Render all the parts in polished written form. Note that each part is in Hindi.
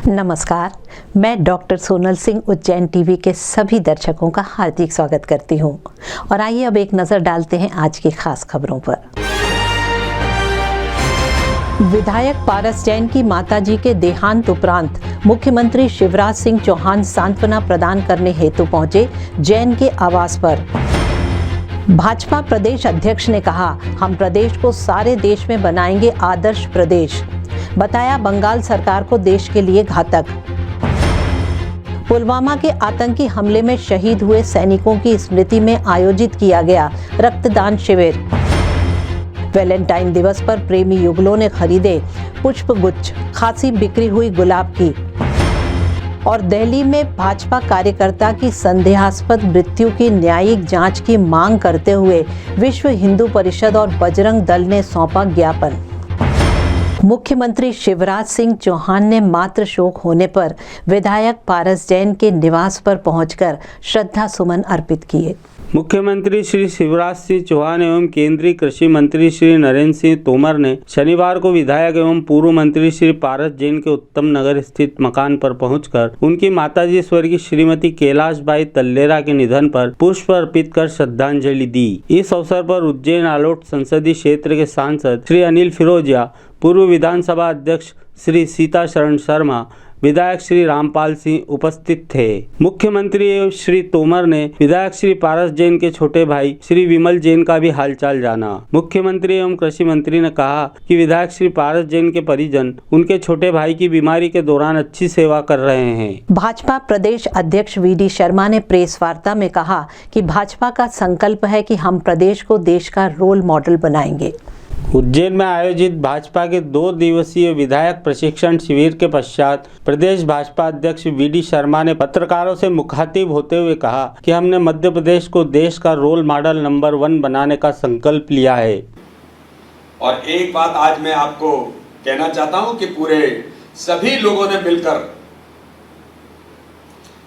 नमस्कार, मैं डॉक्टर सोनल सिंह उज्जैन टीवी के सभी दर्शकों का हार्दिक स्वागत करती हूं। और आइए अब एक नज़र डालते हैं आज की खास खबरों पर। विधायक पारस जैन की माताजी के देहांत उपरांत मुख्यमंत्री शिवराज सिंह चौहान सांत्वना प्रदान करने हेतु पहुंचे जैन के आवास पर। भाजपा प्रदेश अध्यक्ष ने कहा, हम प्रदेश को सारे देश में बनाएंगे आदर्श प्रदेश। बताया बंगाल सरकार को देश के लिए घातक। पुलवामा के आतंकी हमले में शहीद हुए सैनिकों की स्मृति में आयोजित किया गया रक्तदान शिविर। वैलेंटाइन दिवस पर प्रेमी युगलों ने खरीदे पुष्पगुच्छ, खासी बिक्री हुई गुलाब की। और दिल्ली में भाजपा कार्यकर्ता की संदेहास्पद मृत्यु की न्यायिक जांच की मांग करते हुए विश्व हिंदू परिषद और बजरंग दल ने सौंपा ज्ञापन। मुख्यमंत्री शिवराज सिंह चौहान ने मातृ शोक होने पर विधायक पारस जैन के निवास पर पहुंचकर श्रद्धा सुमन अर्पित किए। मुख्यमंत्री श्री शिवराज सिंह चौहान एवं केंद्रीय कृषि मंत्री श्री नरेंद्र सिंह तोमर ने शनिवार को विधायक एवं पूर्व मंत्री श्री पारस जैन के उत्तम नगर स्थित मकान पर पहुंचकर उनकी माताजी स्वर्गीय श्रीमती कैलाशबाई तल्लेरा के निधन पर पुष्प अर्पित कर श्रद्धांजलि दी। इस अवसर पर उज्जैन आलोट संसदीय क्षेत्र के सांसद श्री अनिल फिरोजिया, पूर्व विधानसभा अध्यक्ष श्री सीता शरण शर्मा, विधायक श्री रामपाल सिंह उपस्थित थे। मुख्यमंत्री एवं श्री तोमर ने विधायक श्री पारस जैन के छोटे भाई श्री विमल जैन का भी हालचाल जाना। मुख्यमंत्री एवं कृषि मंत्री ने कहा कि विधायक श्री पारस जैन के परिजन उनके छोटे भाई की बीमारी के दौरान अच्छी सेवा कर रहे हैं। भाजपा प्रदेश अध्यक्ष वी.डी. शर्मा ने प्रेस वार्ता में कहा कि भाजपा का संकल्प है कि हम प्रदेश को देश का रोल मॉडल बनाएंगे। उज्जैन में आयोजित भाजपा के 2 दिवसीय विधायक प्रशिक्षण शिविर के पश्चात प्रदेश भाजपा अध्यक्ष वी.डी. शर्मा ने पत्रकारों से मुखातिब होते हुए कहा कि हमने मध्य प्रदेश को देश का रोल मॉडल नंबर 1 बनाने का संकल्प लिया है। और एक बात आज मैं आपको कहना चाहता हूं कि पूरे सभी लोगों ने मिलकर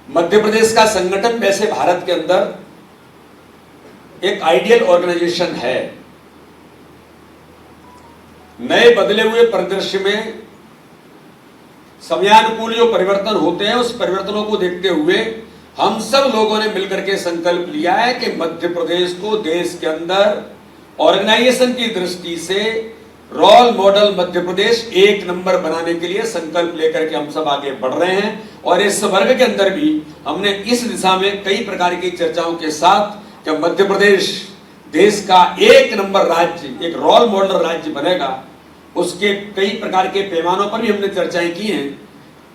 मध्य प्रदेश का संगठन वैसे भारत के अंदर एक आइडियल ऑर्गेनाइजेशन है। नए बदले हुए परिदृश्य में समयानुकूल जो परिवर्तन होते हैं, उस परिवर्तनों को देखते हुए हम सब लोगों ने मिलकर के संकल्प लिया है कि मध्य प्रदेश को देश के अंदर ऑर्गेनाइजेशन की दृष्टि से role model Madhya Pradesh 1 number बनाने के लिए संकल्प लेकर के हम सब आगे बढ़ रहे हैं। और इस वर्ग के अंदर भी हमने इस दिशा में कई प्रकार की चर्चाओं के साथ कि मध्य प्रदेश देश का 1 नंबर राज्य, एक रोल मॉडल राज्य बनेगा, उसके कई प्रकार के पैमानों पर भी हमने चर्चाएं की हैं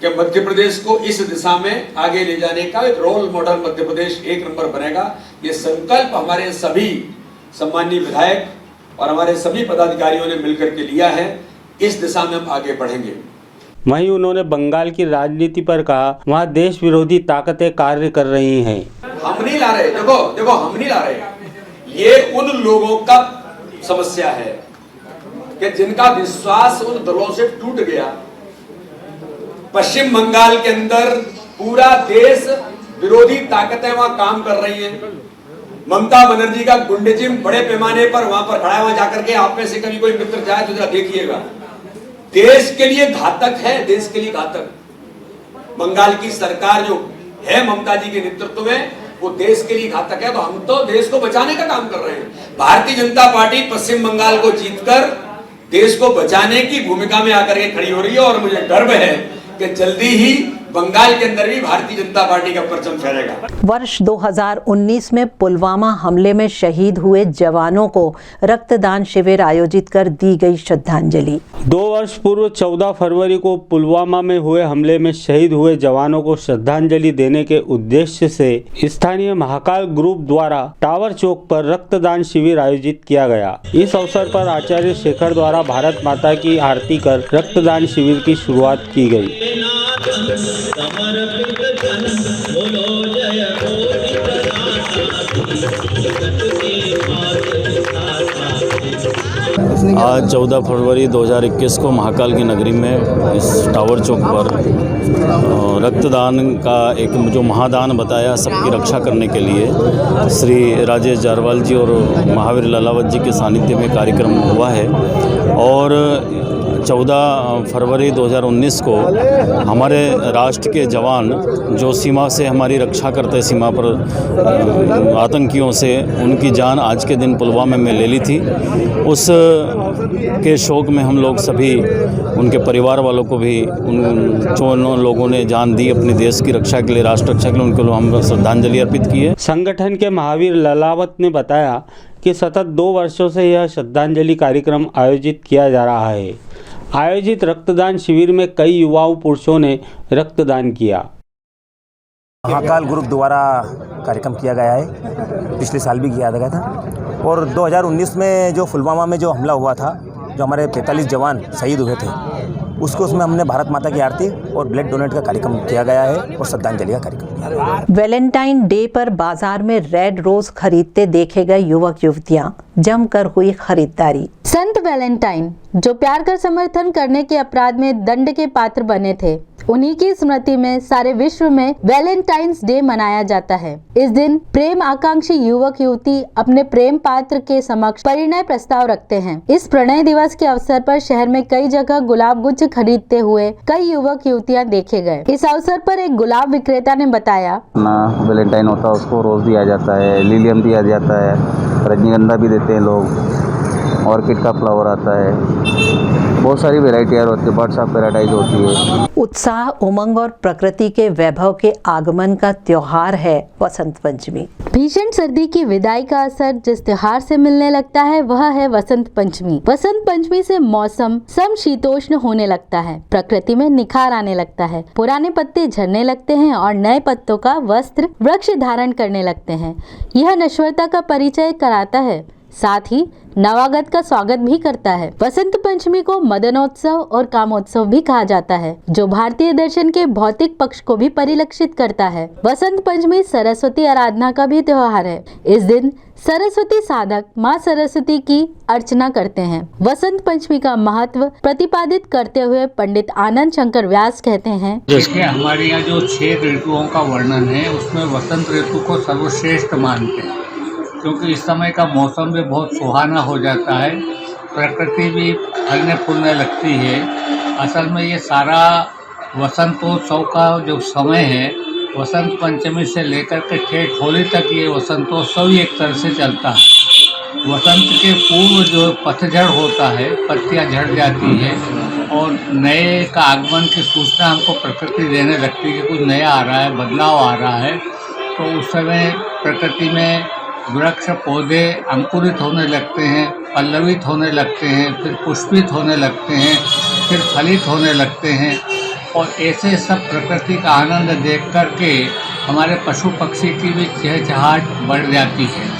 कि मध्य प्रदेश को इस दिशा में आगे ले जाने का एक role model Madhya Pradesh 1 number बनेगा। ये संकल्प हमारे सभी सम्मानीय विधायक और हमारे सभी पदाधिकारियों ने मिलकर के लिया है। इस दिशा में हम आगे बढ़ेंगे। वहीं उन्होंने बंगाल की राजनीति पर कहा, वहाँ देश विरोधी ताकतें कार्य कर रही हैं। हम नहीं ला रहे, देखो हम नहीं ला रहे, ये उन लोगों का समस्या है कि जिनका विश्वास उन दलों से टूट गया। पश्चिम बंगाल के अंदर पूरा देश विरोधी ताकतें वहां काम कर रही हैं। ममता बनर्जी का गुंडीज़म बड़े पैमाने पर वहां पर खड़ा है। वहां जाकर के आप में से कभी कोई मित्र जाए तो जरा देखिएगा, देश के लिए घातक है, देश के लिए घातक। बंगाल की सरकार जो है ममता जी के नेतृत्व में, वो देश के लिए घातक है। तो हम तो देश को बचाने का काम कर रहे हैं। भारतीय जनता पार्टी पश्चिम बंगाल को जीतकर देश को बचाने की भूमिका में आकर के खड़ी हो रही है। और मुझे गर्व है कि जल्दी ही बंगाल के अंदर भी भारतीय जनता पार्टी का परचम फहरेगा। वर्ष 2019 में पुलवामा हमले में शहीद हुए जवानों को रक्तदान शिविर आयोजित कर दी गई श्रद्धांजलि। 2 वर्ष पूर्व 14 फरवरी को पुलवामा में हुए हमले में शहीद हुए जवानों को श्रद्धांजलि देने के उद्देश्य से स्थानीय महाकाल ग्रुप द्वारा टावर चौक पर रक्तदान शिविर आयोजित किया गया। इस अवसर पर आचार्य शेखर द्वारा भारत माता की आरती कर रक्तदान शिविर की शुरुआत की गई। आज 14 फरवरी 2021 को महाकाल की नगरी में इस टावर चौक पर रक्तदान का एक जो महादान बताया सबकी रक्षा करने के लिए श्री राजेश जारवाल जी और महावीर ललावत जी के सानिध्य में कार्यक्रम हुआ है। और 14 फरवरी 2019 को हमारे राष्ट्र के जवान जो सीमा से हमारी रक्षा करते, सीमा पर आतंकियों से, उनकी जान आज के दिन पुलवामा में ले ली थी। उस के शोक में हम लोग सभी, उनके परिवार वालों को भी, उन जो लोगों ने जान दी अपने देश की रक्षा के लिए, राष्ट्र रक्षा के लिए, उनको हम श्रद्धांजलि अर्पित की है। संगठन के महावीर ललावत ने बताया कि सतत 2 वर्षों से यह श्रद्धांजलि कार्यक्रम आयोजित किया जा रहा है। आयोजित रक्तदान शिविर में कई युवाओं पुरुषों ने रक्तदान किया। महाकाल ग्रुप द्वारा कार्यक्रम किया गया है, पिछले साल भी किया गया था। और 2019 में जो पुलवामा में जो हमला हुआ था, जो हमारे 45 जवान शहीद हुए थे, उसको उसमें हमने भारत माता की आरती और ब्लड डोनेट का कार्यक्रम किया गया है और श्रद्धांजलि का कार्यक्रम किया गया है। वैलेंटाइन डे पर बाजार में रेड रोज खरीदते देखे गए युवक युवतियां, जमकर हुई खरीदारी। संत वैलेंटाइन जो प्यार का समर्थन करने के अपराध में दंड के पात्र बने थे, उन्हीं की स्मृति में सारे विश्व में वैलेंटाइंस डे मनाया जाता है। इस दिन प्रेम आकांक्षी युवक युवती अपने प्रेम पात्र के समक्ष परिणय प्रस्ताव रखते हैं। इस प्रणय दिवस के अवसर पर शहर में कई जगह गुलाब गुच्छ खरीदते हुए कई युवक युवतियां देखे गए। इस अवसर पर एक गुलाब विक्रेता ने बताया, वैलेंटाइन होता है उसको रोज दिया जाता है, लिलियम दिया जाता है, रजनीगंधा भी देते हैं लोग, ऑर्किड का फ्लावर आता है, बहुत सारी वेराइटी होती है, बर्ड्स ऑफ पैराडाइज होती है। उत्साह, उमंग और प्रकृति के वैभव के आगमन का त्योहार है वसंत पंचमी। भीषण सर्दी की विदाई का असर जिस त्योहार से मिलने लगता है वह है वसंत पंचमी। वसंत पंचमी से मौसम समशीतोष्ण होने लगता है, प्रकृति में निखार आने लगता है, पुराने पत्ते झड़ने लगते हैं और नए पत्तों का वस्त्र वृक्ष धारण करने लगते हैं। यह नश्वरता का परिचय कराता है, साथ ही नवागत का स्वागत भी करता है। वसंत पंचमी को मदनोत्सव और कामोत्सव भी कहा जाता है, जो भारतीय दर्शन के भौतिक पक्ष को भी परिलक्षित करता है। वसंत पंचमी सरस्वती आराधना का भी त्योहार है। इस दिन सरस्वती साधक माँ सरस्वती की अर्चना करते हैं। वसंत पंचमी का महत्व प्रतिपादित करते हुए पंडित आनंद शंकर व्यास कहते हैं, देखिए हमारे यहाँ जो 6 ऋतुओं का वर्णन है उसमें वसंत ऋतु को सर्वश्रेष्ठ मानते हैं, क्योंकि इस समय का मौसम भी बहुत सुहाना हो जाता है, प्रकृति भी फलने फूलने लगती है। असल में ये सारा वसंतोत्सव का जो समय है, वसंत पंचमी से लेकर के ठेठ होली तक ये वसंतोत्सव ही एक तरह से चलता है। वसंत के पूर्व जो पतझड़ होता है, पत्तियां झड़ जाती है और नए का आगमन की सूचना हमको प्रकृति देने लगती है कि कुछ नया आ रहा है, बदलाव आ रहा है। तो उस समय प्रकृति में वृक्ष पौधे अंकुरित होने लगते हैं, पल्लवित होने लगते हैं, फिर पुष्पित होने लगते हैं, फिर फलित होने लगते हैं और ऐसे सब प्रकृति का आनंद देख कर के हमारे पशु पक्षी की भी चहचहाट बढ़ जाती है।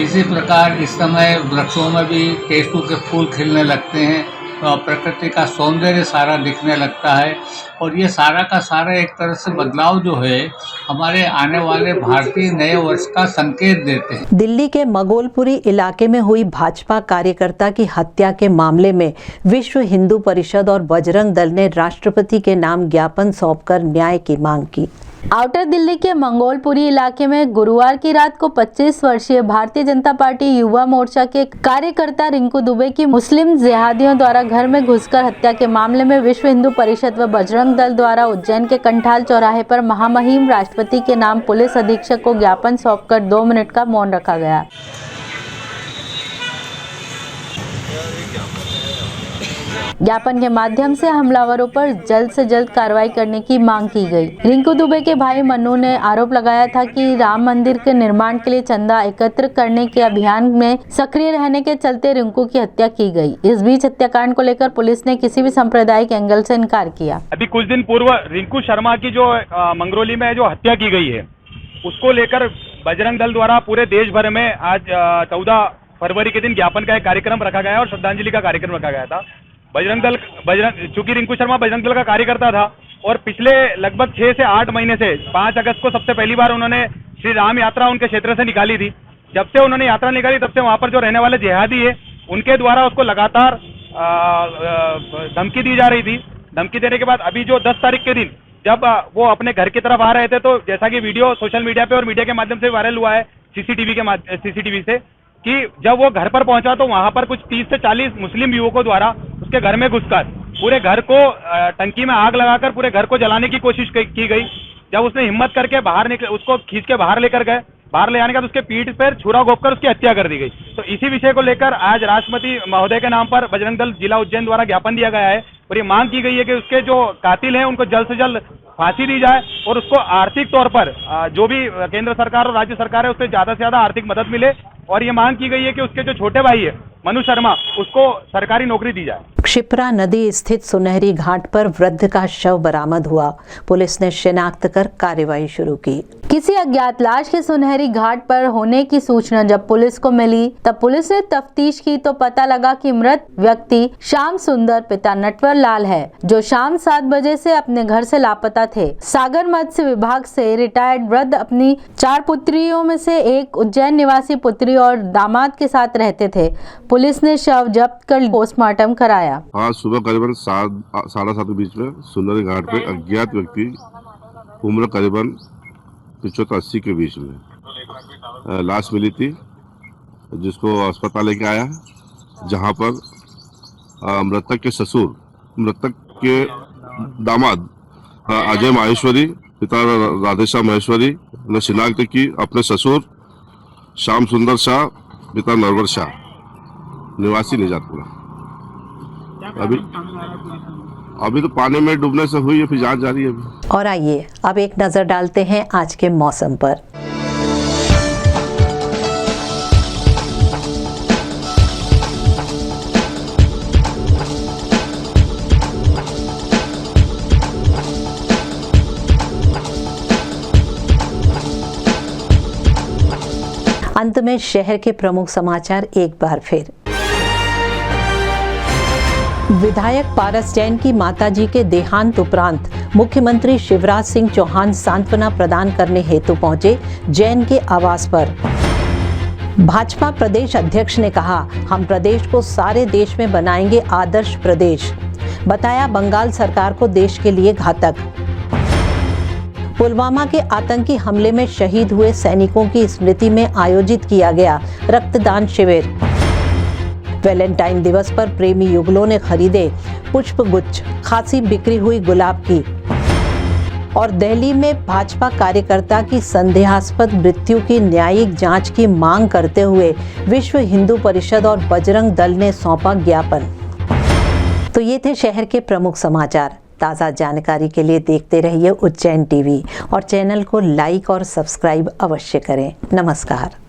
इसी प्रकार इस समय वृक्षों में भी केसू के फूल खिलने लगते हैं, तो प्रकृति का सौंदर्य सारा दिखने लगता है और ये सारा का सारा एक तरह से बदलाव जो है हमारे आने वाले भारतीय नए वर्ष का संकेत देते हैं। दिल्ली के मगोलपुरी इलाके में हुई भाजपा कार्यकर्ता की हत्या के मामले में विश्व हिंदू परिषद और बजरंग दल ने राष्ट्रपति के नाम ज्ञापन सौंपकर न्याय की मांग की। आउटर दिल्ली के मंगोलपुरी इलाके में गुरुवार की रात को 25 वर्षीय भारतीय जनता पार्टी युवा मोर्चा के कार्यकर्ता रिंकू दुबे की मुस्लिम जिहादियों द्वारा घर में घुसकर हत्या के मामले में विश्व हिंदू परिषद व बजरंग दल द्वारा उज्जैन के कंठाल चौराहे पर महामहिम राष्ट्रपति के नाम पुलिस अधीक्षक को ज्ञापन सौंपकर 2 मिनट का मौन रखा गया। ज्ञापन के माध्यम से हमलावरों पर जल्द से जल्द कार्रवाई करने की मांग की गई। रिंकू दुबे के भाई मन्नू ने आरोप लगाया था कि राम मंदिर के निर्माण के लिए चंदा एकत्र करने के अभियान में सक्रिय रहने के चलते रिंकू की हत्या की गई। इस बीच हत्याकांड को लेकर पुलिस ने किसी भी सांप्रदायिक एंगल से इनकार किया। अभी कुछ दिन पूर्व रिंकू शर्मा की जो मंगरौली में जो हत्या की गई है, उसको लेकर बजरंग दल द्वारा पूरे देश भर में आज 14 फरवरी के दिन ज्ञापन का एक कार्यक्रम रखा गया और श्रद्धांजलि का कार्यक्रम रखा गया था। चूंकि रिंकू शर्मा बजरंग दल का कार्यकर्ता था और पिछले लगभग 6 से 8 महीने से 5 अगस्त को सबसे पहली बार उन्होंने श्री राम यात्रा उनके क्षेत्र से निकाली थी। जब से उन्होंने यात्रा निकाली तब से वहां पर जो रहने वाले जिहादी है उनके द्वारा उसको लगातार धमकी दी जा रही थी। धमकी देने के बाद अभी जो 10 तारीख के दिन जब वो अपने घर की तरफ आ रहे थे, तो जैसा कि वीडियो सोशल मीडिया पे और मीडिया के माध्यम से वायरल हुआ है सीसीटीवी से, कि जब वो घर पर पहुंचा तो वहां पर कुछ 30 से 40 मुस्लिम युवकों द्वारा उसके घर में घुसकर पूरे घर को टंकी में आग लगाकर पूरे घर को जलाने की कोशिश की गई। जब उसने हिम्मत करके बाहर निकले, उसको खींच के बाहर लेकर गए, बाहर ले आने के बाद उसके पीठ पर छुरा घोंपकर उसकी हत्या कर दी गई। तो इसी विषय को लेकर आज राष्ट्रपति महोदय के नाम पर बजरंग दल जिला उज्जैन द्वारा ज्ञापन दिया गया है और ये मांग की गई है कि उसके जो कातिल हैं उनको जल्द से जल्द फांसी दी जाए और उसको आर्थिक तौर पर जो भी केंद्र सरकार और राज्य सरकार है उससे ज्यादा से ज्यादा आर्थिक मदद मिले। और ये मांग की गई है कि उसके जो छोटे भाई है मनु शर्मा, उसको सरकारी नौकरी दी जाए। क्षिप्रा नदी स्थित सुनहरी घाट पर वृद्ध का शव बरामद हुआ। पुलिस ने शिनाख्त कर कार्रवाई शुरू की। किसी अज्ञात लाश के सुनहरी घाट पर होने की सूचना जब पुलिस को मिली तब पुलिस ने तफ्तीश की तो पता लगा कि मृत व्यक्ति श्याम सुंदर पिता नटवर लाल है, जो शाम 7 बजे से अपने घर से लापता थे। सागर मत्स्य विभाग से रिटायर्ड वृद्ध अपनी 4 पुत्रियों में से एक उज्जैन निवासी पुत्री और दामाद के साथ रहते थे। पुलिस ने शव जब्त कर पोस्टमार्टम कराया। आज सुबह करीबन 7:30 के बीच में सुंदरी घाट पे अज्ञात व्यक्ति उम्र करीबन 75-80 के बीच में लाश मिली थी, जिसको अस्पताल लेके आया, जहां पर मृतक के ससुर, मृतक के दामाद अजय माहेश्वरी पिता राधेश्याम माहेश्वरी ने शिनाख्त की अपने ससुर श्याम सुंदर शाह पिता नरवर शाह निवासी निजातपुरा। अभी तो पानी में डूबने से हुई है, फिर जांच जारी है अभी। और आइए अब एक नजर डालते हैं आज के मौसम पर। अंत में शहर के प्रमुख समाचार एक बार फिर। विधायक पारस जैन की माताजी के देहांत उपरांत मुख्यमंत्री शिवराज सिंह चौहान सांत्वना प्रदान करने हेतु पहुंचे जैन के आवास पर। भाजपा प्रदेश अध्यक्ष ने कहा, हम प्रदेश को सारे देश में बनाएंगे आदर्श प्रदेश। बताया बंगाल सरकार को देश के लिए घातक। पुलवामा के आतंकी हमले में शहीद हुए सैनिकों की स्मृति में आयोजित किया गया रक्तदान शिविर। वैलेंटाइन दिवस पर प्रेमी युगलों ने खरीदे पुष्प गुच्छ, खासी बिक्री हुई गुलाब की। और दिल्ली में भाजपा कार्यकर्ता की संदेहास्पद मृत्यु की न्यायिक जांच की मांग करते हुए विश्व हिंदू परिषद और बजरंग दल ने सौंपा ज्ञापन। तो ये थे शहर के प्रमुख समाचार। ताज़ा जानकारी के लिए देखते रहिए उज्जैन टीवी और चैनल को लाइक और सब्सक्राइब अवश्य करें। नमस्कार।